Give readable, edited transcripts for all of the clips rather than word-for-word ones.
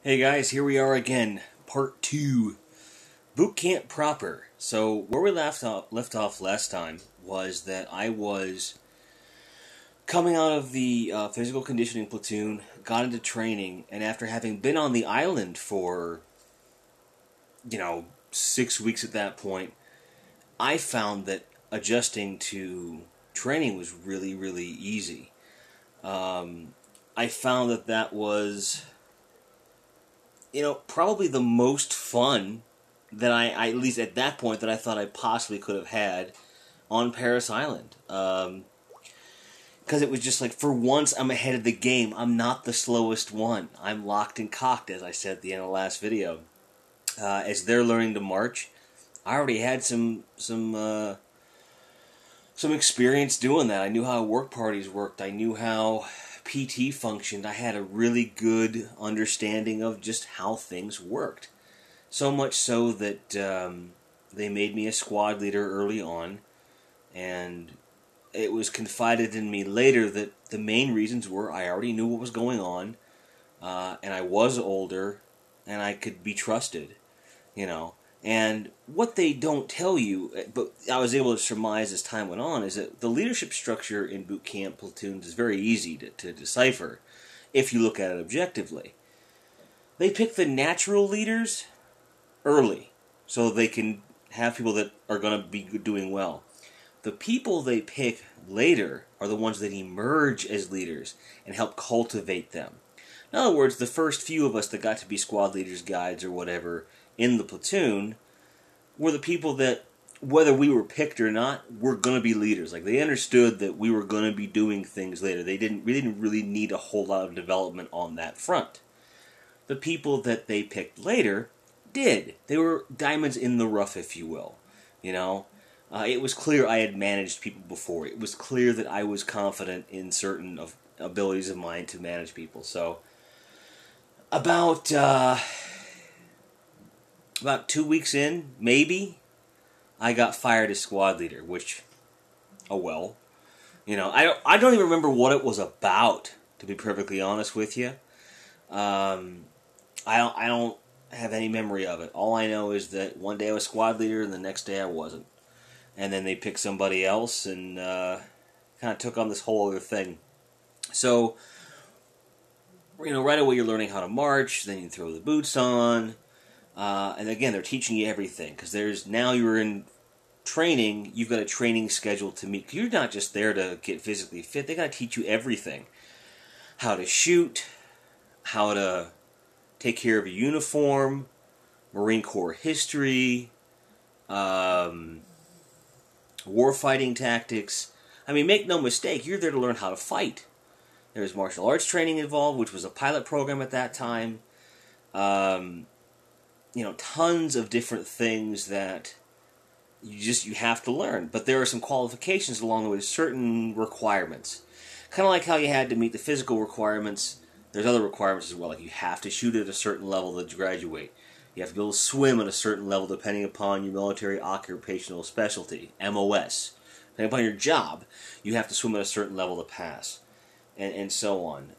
Hey guys, here we are again, part 2, Bootcamp proper. So where we left off last time was that I was coming out of the physical conditioning platoon, got into training, and after having been on the island for, 6 weeks at that point, I found that adjusting to training was really, really easy. I found that was probably the most fun that I, at least at that point, that I thought I possibly could have had on Paris Island. Because it was just like, for once, I'm ahead of the game. I'm not the slowest one. I'm locked and cocked, as I said at the end of the last video. As they're learning to march, I already had some experience doing that. I knew how work parties worked. I knew how PT functioned. I had a really good understanding of just how things worked. So much so that they made me a squad leader early on, and it was confided in me later that the main reasons were I already knew what was going on, and I was older, and I could be trusted, And what they don't tell you, but I was able to surmise as time went on, is that the leadership structure in boot camp platoons is very easy to decipher if you look at it objectively. They pick the natural leaders early so they can have people that are going to be doing well. The people they pick later are the ones that emerge as leaders and help cultivate them. In other words, the first few of us that got to be squad leaders, guides, or whatever in the platoon were the people that, whether we were picked or not, were going to be leaders. Like, they understood that we were going to be doing things later. We didn't really need a whole lot of development on that front. The people that they picked later did. They were diamonds in the rough, if you will. It was clear I had managed people before. It was clear that I was confident in certain abilities of mine to manage people. So, about 2 weeks in, maybe, I got fired as squad leader, which, oh well. I don't even remember what it was about, to be perfectly honest with you. I don't have any memory of it. All I know is that one day I was squad leader and the next day I wasn't. And then they picked somebody else and kind of took on this whole other thing. So, right away you're learning how to march, then you throw the boots on, and again, they're teaching you everything, because now you're in training, you've got a training schedule to meet. You're not just there to get physically fit, they got to teach you everything. How to shoot, how to take care of a uniform, Marine Corps history, warfighting tactics. I mean, make no mistake, you're there to learn how to fight. There's martial arts training involved, which was a pilot program at that time. Tons of different things that you have to learn. But there are some qualifications along the way, certain requirements. Kind of like how you had to meet the physical requirements, there's other requirements as well. Like, you have to shoot at a certain level to graduate. You have to be able to swim at a certain level depending upon your military occupational specialty, MOS. Depending upon your job, you have to swim at a certain level to pass, and so on.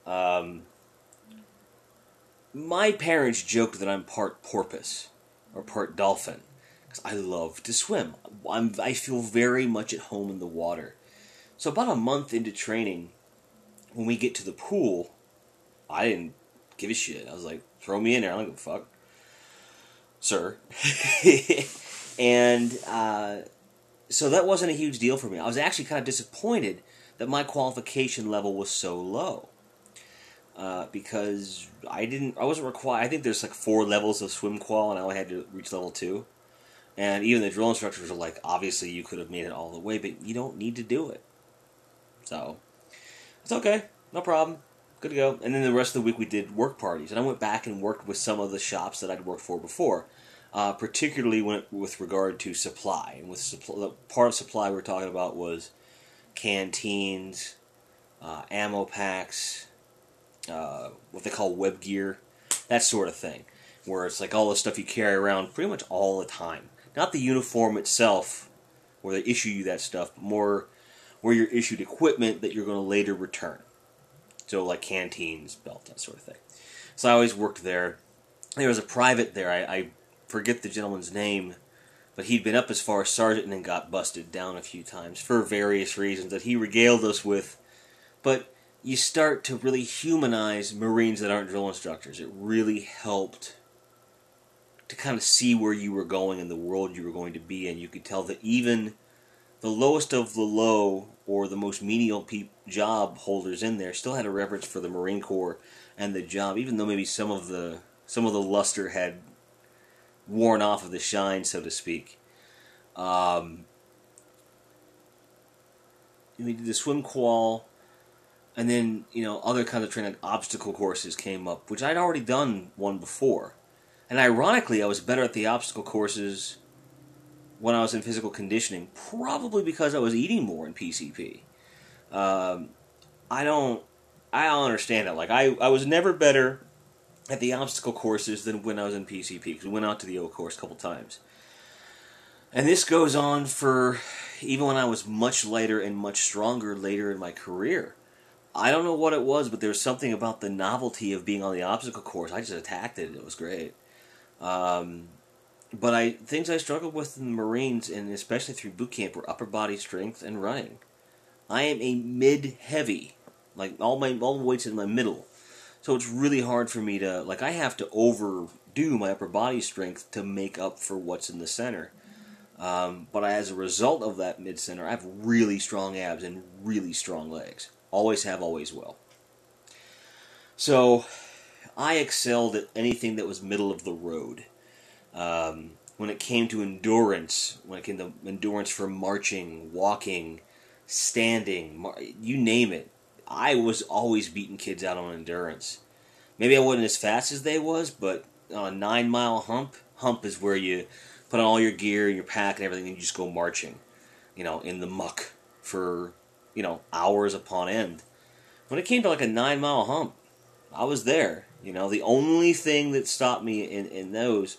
My parents joked that I'm part porpoise, or part dolphin, because I love to swim. I feel very much at home in the water. So about a month into training, when we get to the pool, I didn't give a shit. I was like, throw me in there, I don't give a fuck, sir. And so that wasn't a huge deal for me. I was actually kind of disappointed that my qualification level was so low. Because I wasn't required. I think there's like 4 levels of swim qual, and I only had to reach level 2. And even the drill instructors are like, obviously you could have made it all the way, but you don't need to do it. So, it's okay. No problem. Good to go. And then the rest of the week we did work parties, and I went back and worked with some of the shops that I'd worked for before, particularly with regard to supply. And the part of supply we were talking about was canteens, ammo packs, what they call web gear, that sort of thing, where it's like all the stuff you carry around pretty much all the time. Not the uniform itself, where they issue you that stuff, but more where you're issued equipment that you're going to later return. So like canteens, belts, that sort of thing. So I always worked there. there was a private there. I forget the gentleman's name, but he'd been up as far as sergeant and then got busted down a few times for various reasons that he regaled us with. But you start to really humanize Marines that aren't drill instructors. It really helped to kind of see where you were going in the world you were going to be in. You could tell that even the lowest of the low, or the most menial job holders in there, still had a reverence for the Marine Corps and the job, even though maybe some of the luster had worn off of the shine, so to speak. We did the swim qual, and then other kinds of training, like obstacle courses, came up, which I'd already done one before. And ironically, I was better at the obstacle courses when I was in physical conditioning, probably because I was eating more in PCP. I don't understand it. Like, I was never better at the obstacle courses than when I was in PCP, because we went out to the O course a couple times. And this goes on for even when I was much lighter and much stronger later in my career. I don't know what it was, but there was something about the novelty of being on the obstacle course. I just attacked it. It was great. But things I struggled with in the Marines, and especially through boot camp, were upper body strength and running. I am a mid-heavy, like all the weights in my middle. So it's really hard for me to, I have to overdo my upper body strength to make up for what's in the center. But as a result of that mid-center, I have really strong abs and really strong legs. Always have, always will. So I excelled at anything that was middle of the road. When it came to endurance, for marching, walking, standing, you name it, I was always beating kids out on endurance. Maybe I wasn't as fast as they was, but on a 9-mile hump is where you put on all your gear and your pack and everything, and you just go marching, in the muck for, hours upon end. When it came to a 9-mile hump, I was there. The only thing that stopped me in those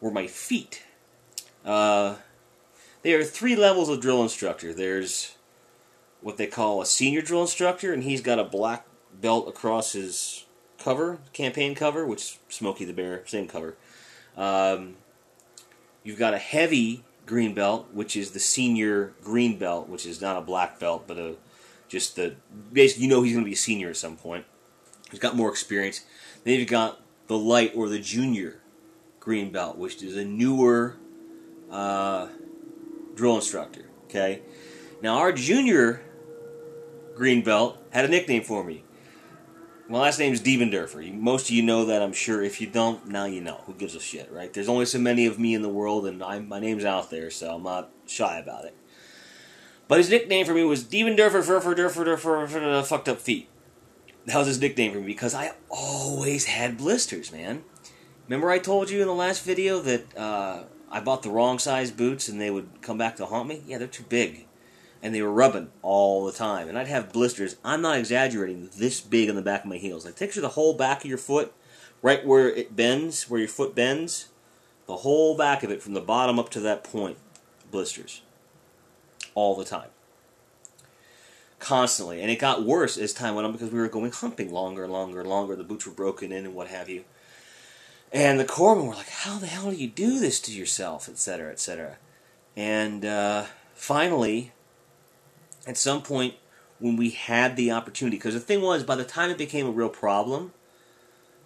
were my feet. There are 3 levels of drill instructor. There's what they call a senior drill instructor, and he's got a black belt across his campaign cover, which Smokey the Bear, same cover. You've got a heavy green belt, which is the senior green belt, which is not a black belt, but basically he's going to be a senior at some point. He's got more experience. Then you've got the light or the junior green belt, which is a newer drill instructor. Okay, now our junior green belt had a nickname for me. My last name is Dievendurfer. Most of you know that, I'm sure. If you don't, now you know. Who gives a shit, right? There's only so many of me in the world, and my name's out there, so I'm not shy about it. But his nickname for me was Dievendurfer for fucked up feet. That was his nickname for me, because I always had blisters, man. Remember I told you in the last video that I bought the wrong size boots and they would come back to haunt me? Yeah, they're too big. And they were rubbing all the time. And I'd have blisters, I'm not exaggerating, this big on the back of my heels. Like, picture the whole back of your foot, right where it bends, where your foot bends. The whole back of it, from the bottom up to that point, blisters. All the time. Constantly. And it got worse as time went on because we were going humping longer and longer and longer. The boots were broken in and what have you. And the corpsmen were like, how the hell do you do this to yourself, etc., etc. And finally, at some point, when we had the opportunity, because the thing was, by the time it became a real problem,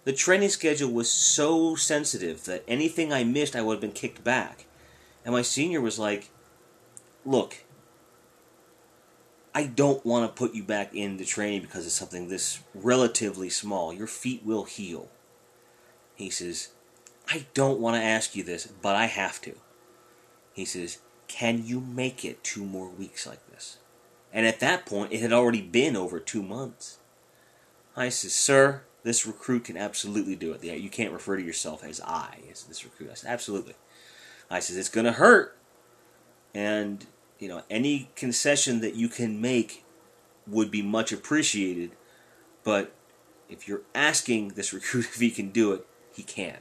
the training schedule was so sensitive that anything I missed, I would have been kicked back. And my senior was like, look, I don't want to put you back into training because it's something this relatively small. Your feet will heal. He says, I don't want to ask you this, but I have to. He says, can you make it 2 more weeks like this? And at that point, it had already been over 2 months. I says, sir, this recruit can absolutely do it. Yeah, you can't refer to yourself as I, as this recruit. I said, absolutely. I says, it's going to hurt. And, any concession that you can make would be much appreciated. But if you're asking this recruit if he can do it, he can.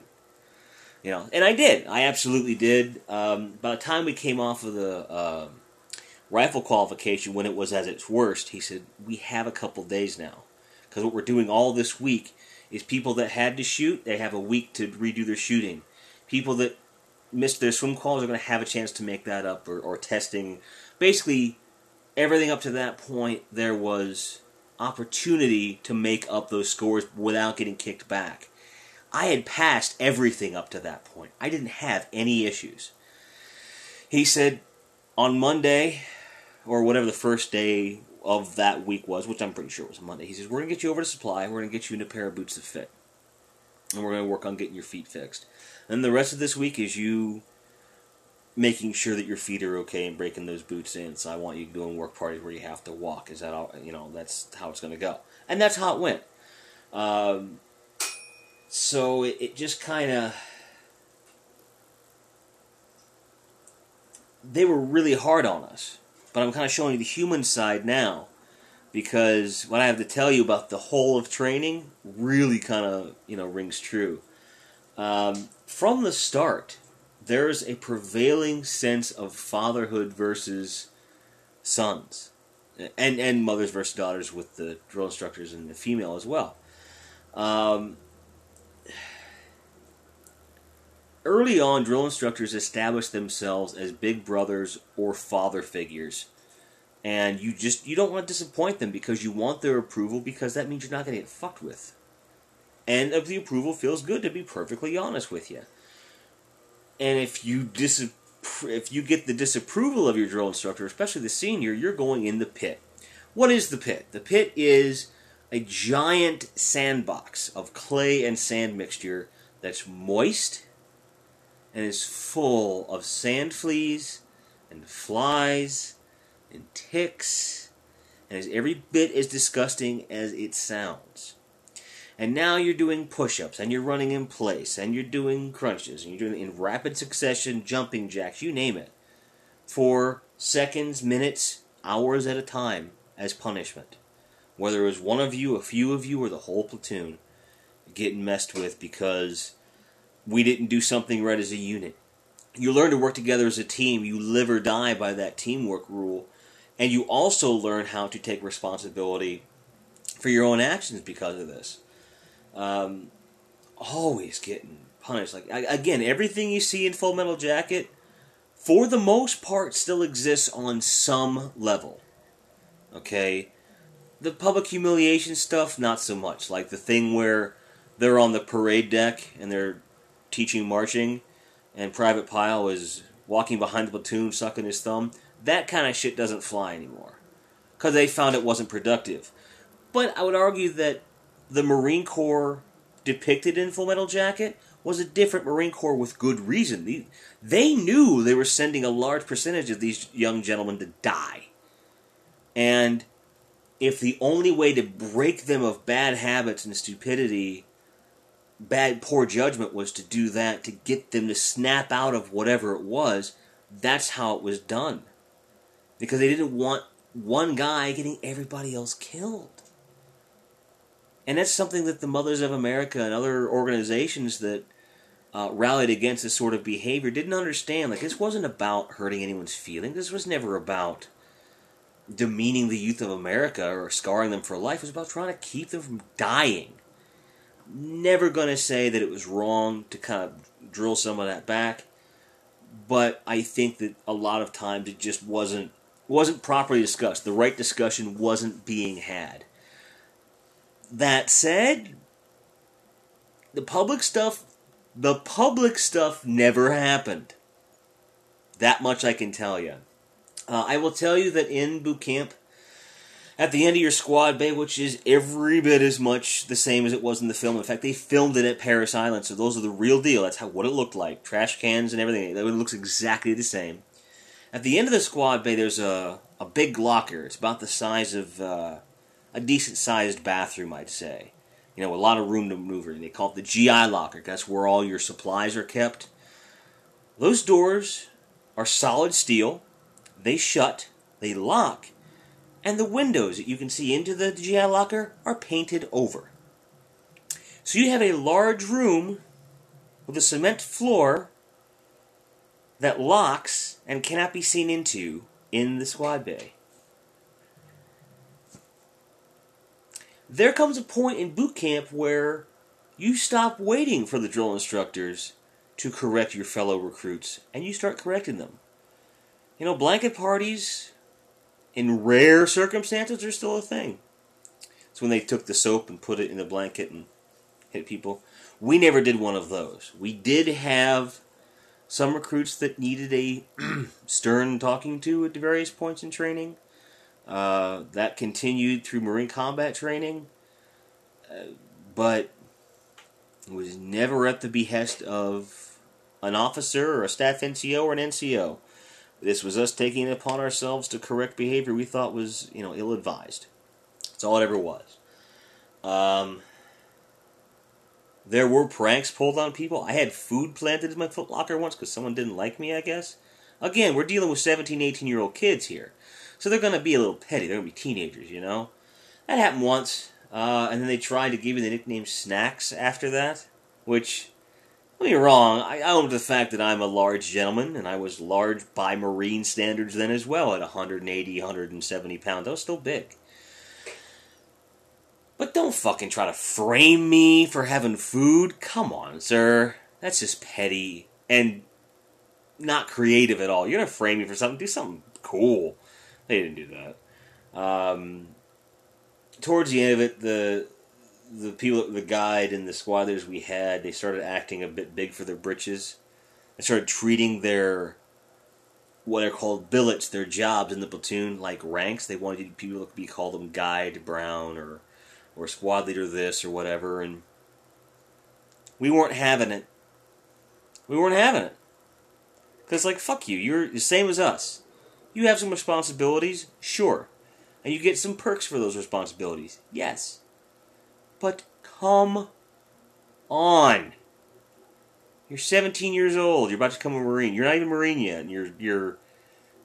And I did. I absolutely did. By the time we came off of the rifle qualification, when it was at its worst, he said, we have a couple days now. Because what we're doing all this week is people that had to shoot, they have a week to redo their shooting. People that missed their swim calls are going to have a chance to make that up, or testing. Basically, everything up to that point, there was opportunity to make up those scores without getting kicked back. I had passed everything up to that point. I didn't have any issues. He said, on Monday, or whatever the first day of that week was, which I'm pretty sure was Monday, he says, we're going to get you over to Supply, we're going to get you in a pair of boots that fit. And we're going to work on getting your feet fixed. And the rest of this week is you making sure that your feet are okay and breaking those boots in. So I want you doing work parties where you have to walk. Is that all? That's how it's going to go. And that's how it went. So it just kind of... They were really hard on us. But I'm kind of showing you the human side now, because what I have to tell you about the whole of training really kind of, rings true. From the start, there's a prevailing sense of fatherhood versus sons, and mothers versus daughters with the drill instructors and the female as well. Early on, drill instructors established themselves as big brothers or father figures. And you don't want to disappoint them, because you want their approval, because that means you're not going to get fucked with. And if the approval feels good, to be perfectly honest with you. And if you get the disapproval of your drill instructor, especially the senior, you're going in the pit. What is the pit? The pit is a giant sandbox of clay and sand mixture that's moist and is full of sand fleas and flies and ticks, and is every bit as disgusting as it sounds. And now you're doing push-ups, and you're running in place, and you're doing crunches, and you're doing in rapid succession jumping jacks, you name it, for seconds, minutes, hours at a time as punishment. Whether it was one of you, a few of you, or the whole platoon getting messed with because we didn't do something right as a unit. You learn to work together as a team. You live or die by that teamwork rule. And you also learn how to take responsibility for your own actions because of this. Always getting punished. Again, everything you see in Full Metal Jacket, for the most part, still exists on some level. Okay? The public humiliation stuff, not so much. Like the thing where they're on the parade deck and they're teaching marching, and Private Pyle is walking behind the platoon sucking his thumb. That kind of shit doesn't fly anymore, because they found it wasn't productive. But I would argue that the Marine Corps depicted in Full Metal Jacket was a different Marine Corps with good reason. They knew they were sending a large percentage of these young gentlemen to die. And if the only way to break them of bad habits and stupidity, poor judgment, was to do that, to get them to snap out of whatever it was, that's how it was done. Because they didn't want one guy getting everybody else killed. And that's something that the Mothers of America and other organizations that rallied against this sort of behavior didn't understand. This wasn't about hurting anyone's feelings. This was never about demeaning the youth of America or scarring them for life. It was about trying to keep them from dying. Never going to say that it was wrong to kind of drill some of that back, but I think that a lot of times it just wasn't properly discussed. The right discussion wasn't being had. That said, the public stuff never happened. That much I can tell you. I will tell you that in boot camp, at the end of your squad bay, which is every bit as much the same as it was in the film. In fact, they filmed it at Paris Island, so those are the real deal. That's what it looked like. Trash cans and everything. It looks exactly the same. At the end of the squad bay, there's a big locker. It's about the size of a decent-sized bathroom, I'd say. A lot of room to maneuver. They call it the GI locker. That's where all your supplies are kept. Those doors are solid steel. They shut. They lock. And the windows that you can see into the GI locker are painted over. So you have a large room with a cement floor that locks and cannot be seen into in the squad bay. There comes a point in boot camp where You stop waiting for the drill instructors to correct your fellow recruits, and you start correcting them. You know, blanket parties, in rare circumstances, are still a thing. It's when they took the soap and put it in the blanket and hit people. We never did one of those. We did have some recruits that needed a stern talking to at various points in training. That continued through Marine combat training. But it was never at the behest of an officer or a staff NCO or an NCO. This was us taking it upon ourselves to correct behavior we thought was, ill-advised. That's all it ever was. There were pranks pulled on people. I had food planted in my foot locker once because someone didn't like me, I guess. Again, we're dealing with 17, 18-year-old kids here. So they're going to be a little petty. They're going to be teenagers, That happened once. And then they tried to give me the nickname Snacks after that. Which, don't get me wrong, I own to the fact that I'm a large gentleman. And I was large by Marine standards then as well at 180, 170 pounds. I was still big. But don't fucking try to frame me for having food. Come on, sir. That's just petty and not creative at all. You're going to frame me for something, do something cool. They didn't do that. Towards the end of it, the people, the guide and the squadrons we had, they started acting a bit big for their britches. They started treating what are called billets, their jobs in the platoon, like ranks. They wanted people to call them guide, brown, or squad leader this or whatever, and we weren't having it. Because, fuck you. You're the same as us. You have some responsibilities, sure. And you get some perks for those responsibilities, yes. But come on. You're 17 years old. You're about to become a Marine. You're not even a Marine yet, and you're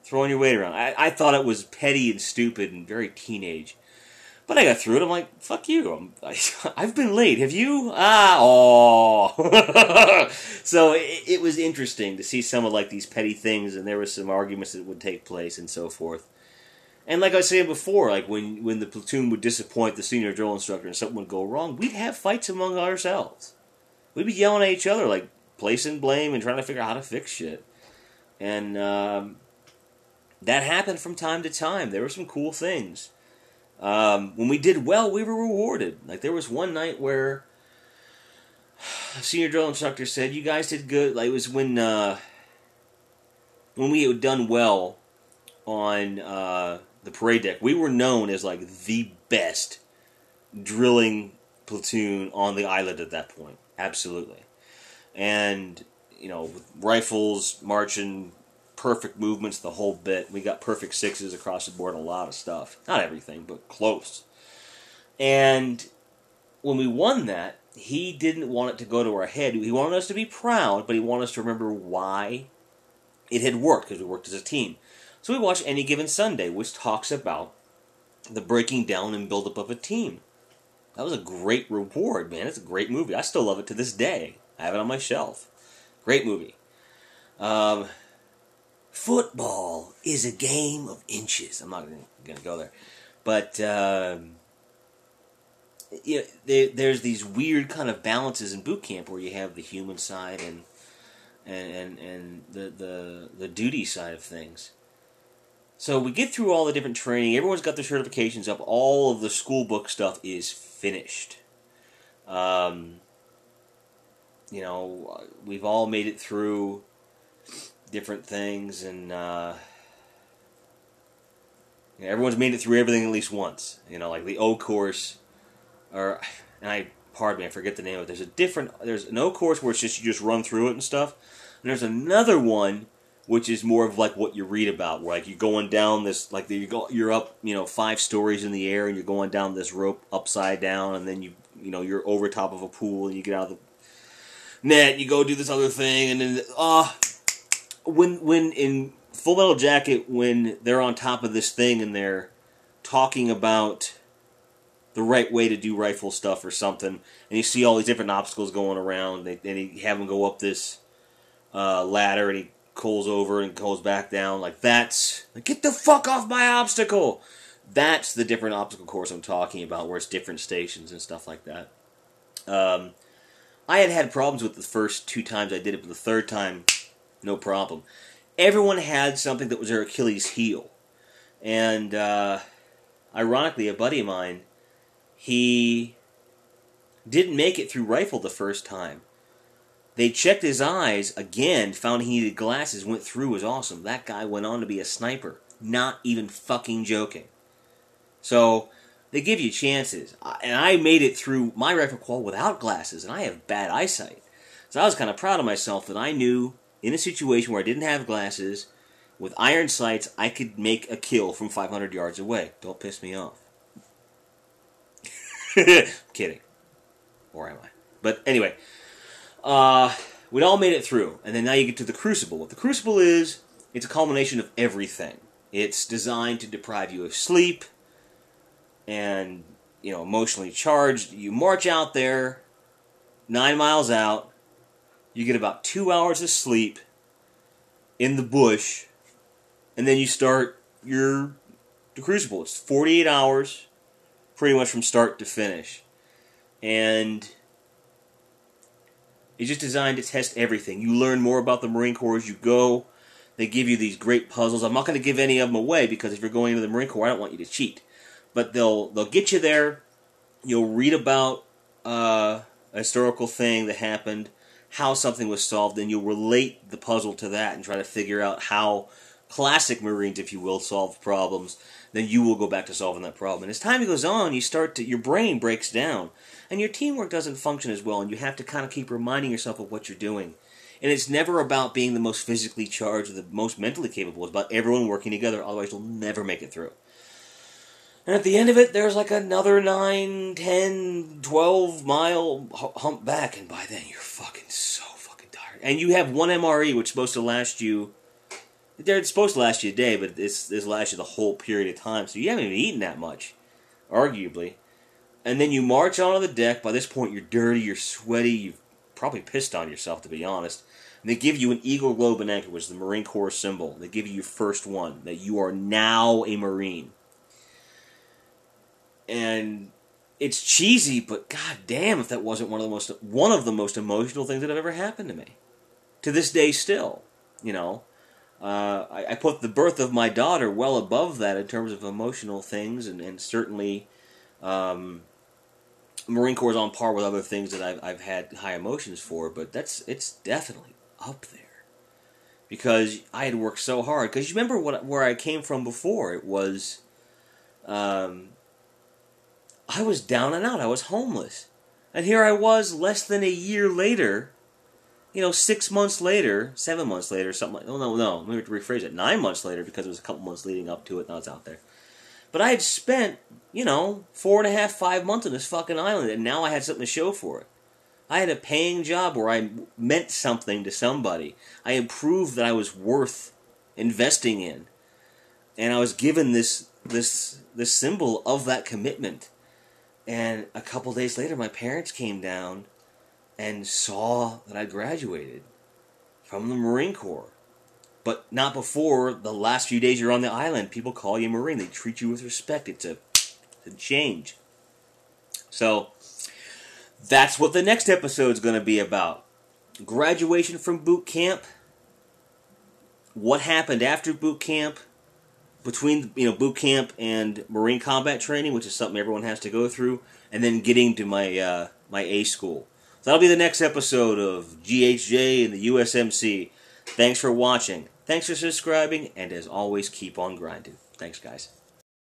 throwing your weight around. I thought it was petty and stupid and very teenage. But I got through it. I'm like, fuck you. I've been late. Have you? So it was interesting to see some of these petty things, and there were some arguments that would take place and so forth. And like I was saying before, when the platoon would disappoint the senior drill instructor and something would go wrong, we'd have fights among ourselves. We'd be yelling at each other, placing blame and trying to figure out how to fix shit. And that happened from time to time. There were some cool things. When we did well, we were rewarded. There was one night where a senior drill instructor said, "You guys did good." It was when we had done well on the parade deck. We were known as the best drilling platoon on the island at that point. Absolutely. And with rifles, marching, perfect movements, the whole bit. We got perfect sixes across the board, a lot of stuff. Not everything, but close. And when we won that, he didn't want it to go to our head. He wanted us to be proud, but he wanted us to remember why it had worked, because we worked as a team. So we watched Any Given Sunday, which talks about the breaking down and build-up of a team. That was a great reward, man. It's a great movie. I still love it to this day. I have it on my shelf. Great movie. Football is a game of inches. I'm not going to go there. But, there's these weird kind of balances in boot camp where you have the human side and the duty side of things. So we get through all the different training. Everyone's got their certifications up. All of the school book stuff is finished. We've all made it through different things, and everyone's made it through everything at least once. The O course, I forget the name of it. There's an O course where it's just you just run through it and stuff, and there's another one which is more of what you read about, where you're going down this, you're up 5 stories in the air, and you're going down this rope upside down, and then you're over top of a pool, and you get out of the net, and you go do this other thing, and then when in Full Metal Jacket, when they're on top of this thing and they're talking about the right way to do rifle stuff or something, and you see all these different obstacles going around, and he have them go up this ladder, and he pulls over and goes back down. That's get the fuck off my obstacle. That's the different obstacle course I'm talking about, where it's different stations and stuff like that. I had problems with the first 2 times I did it, but the third time, no problem. Everyone had something that was their Achilles heel. And, ironically, a buddy of mine, he didn't make it through rifle the first time. They checked his eyes again, found he needed glasses, went through, was awesome. That guy went on to be a sniper. Not even fucking joking. So, they give you chances. And I made it through my rifle qual without glasses, and I have bad eyesight. So I was kind of proud of myself that I knew, in a situation where I didn't have glasses, with iron sights, I could make a kill from 500 yards away. Don't piss me off. Kidding. Or am I? But anyway, we'd all made it through. And then now you get to the Crucible. What the Crucible is, it's a culmination of everything. It's designed to deprive you of sleep and, emotionally charged. You march out there, 9 miles out, you get about 2 hours of sleep in the bush, and then you start the Crucible. It's 48 hours, pretty much from start to finish. And it's just designed to test everything. You learn more about the Marine Corps as you go. They give you these great puzzles. I'm not going to give any of them away, because if you're going into the Marine Corps, I don't want you to cheat. But they'll get you there. You'll read about a historical thing that happened, how something was solved, and you'll relate the puzzle to that and try to figure out how classic Marines, if you will, solve problems. Then you will go back to solving that problem. And as time goes on, your brain breaks down, and your teamwork doesn't function as well, and you have to kind of keep reminding yourself of what you're doing. And it's never about being the most physically charged or the most mentally capable. It's about everyone working together, otherwise you'll never make it through. And at the end of it, there's like another 9, 10, 12 mile hump back, and by then you're so fucking tired. And you have one MRE, which is supposed to last you, it's supposed to last you a day, but this lasts you the whole period of time, so you haven't even eaten that much, arguably. And then you march onto the deck. By this point, you're dirty, you're sweaty, you've probably pissed on yourself, to be honest. And they give you an eagle, globe, and anchor, which is the Marine Corps symbol. They give you your first one, that you are now a Marine. And it's cheesy, but goddamn if that wasn't one of the most emotional things that have ever happened to me. To this day still, I put the birth of my daughter well above that in terms of emotional things, and certainly Marine Corps is on par with other things that I've had high emotions for, but it's definitely up there. Because I had worked so hard. Because you remember where I came from before. It was, I was down and out. I was homeless. And here I was less than a year later, 6 months later, 7 months later, something like, no, let me rephrase it, 9 months later, because it was a couple months leading up to it, now it's out there. But I had spent, 4.5, 5 months on this fucking island, and now I had something to show for it. I had a paying job where I meant something to somebody. I had proved that I was worth investing in. And I was given this symbol of that commitment. And a couple days later, my parents came down and saw that I graduated from the Marine Corps. But not before the last few days you're on the island. People call you Marine. They treat you with respect. It's a change. So, that's what the next episode's going to be about. Graduation from boot camp. What happened after boot camp. Between boot camp and Marine combat training, which is something everyone has to go through. And then getting to my my A school. So that'll be the next episode of GHJ and the USMC. Thanks for watching. Thanks for subscribing. And as always, keep on grinding. Thanks, guys.